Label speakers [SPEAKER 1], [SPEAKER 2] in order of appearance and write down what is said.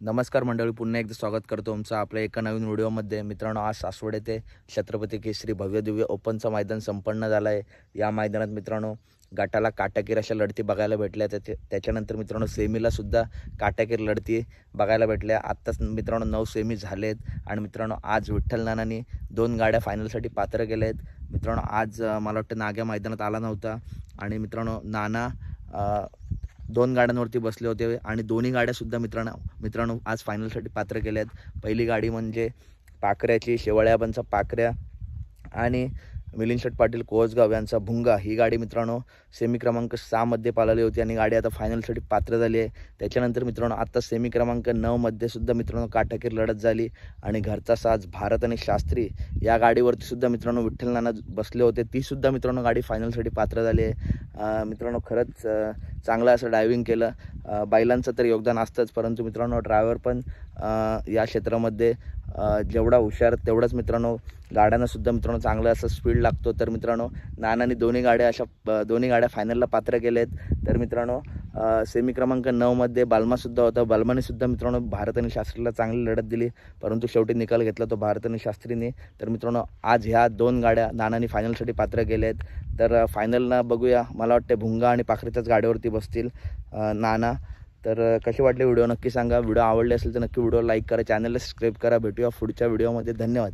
[SPEAKER 1] नमस्कार मंडळी, पुन्हा एकदा स्वागत करतो तुमचं आपल्या एका नवीन व्हिडिओमध्ये. मित्रांनो, आज सासवड येथे छत्रपती केसरी भव्य दिव्य ओपनचं मैदान संपन्न झालं आहे. या मैदानात मित्रांनो गटाला काटाकीर अशा लढती बघायला भेटल्या. त्याच्यानंतर मित्रांनो सेमीला सुद्धा काटाकीर लढती बघायला भेटल्या. आत्ताच मित्रांनो 9 सेमी झालेत आणि मित्रांनो आज विठ्ठल नानांनी 2 गाड्या फायनलसाठी पात्र केल्या आहेत. मित्रांनो आज मला वाटतं नाग्या मैदानात आला नव्हता आणि मित्रांनो नाना 2 गाड्यांवरती बसले होते आणि दोन्ही गाड्यासुद्धा मित्रांनो आज फायनलसाठी पात्र केल्या आहेत. पहिली गाडी म्हणजे पाखऱ्याची शेवळ्याबनचा पाखऱ्या आणि मिलिंद शेठ पाटील कोसगाव यांचा भुंगा. ही गाडी मित्रांनो सेमी क्रमांक 6 मध्ये पाळली होती आणि गाडी आता फायनलसाठी पात्र झाली आहे. त्याच्यानंतर मित्रांनो आता सेमी क्रमांक 9 मध्ये सुद्धा मित्रांनो काटाकीर लढत झाली आणि घरचा साज भारत आणि शास्त्री या गाडीवरती सुद्धा मित्रांनो विठ्ठल नाना बसले होते. ती सुद्धा मित्रांनो गाडी फायनलसाठी पात्र झाली आहे. मित्रांनो खरंच चांगलं असं ड्रायव्हिंग केलं. बैलांचं तर योगदान असतंच, परंतु मित्रांनो ड्रायव्हर पण या क्षेत्रामध्ये जेवढा हुशार तेवढाच मित्रांनो गाड्यांना सुद्धा मित्रांनो चांगलं असं स्पीड लागतो. तर मित्रांनो नानांनी दोन्ही गाड्या फायनलला पात्र केले आहेत. तर मित्रांनो सेमी क्रमांक 9 मध्ये बालमासुद्धा होता. बालमाने सुद्धा मित्रांनो भारत आणि शास्त्रीला चांगली लढत दिली, परंतु शेवटी निकाल घेतला तो भारत आणि शास्त्रीने. तर मित्रांनो आज ह्या 2 गाड्या नानांनी फायनलसाठी पात्र केल्या आहेत. तर फायनलला बघूया, मला वाटते भुंगा आणि पाखरेच्याच गाडीवरती बसतील नाना. तर कशी वाटली व्हिडिओ नक्की सांगा. व्हिडिओ आवडले असेल तर नक्की व्हिडिओ लाईक करा, चॅनलला सबस्क्राईब करा. भेटूया पुढच्या व्हिडिओमध्ये. धन्यवाद.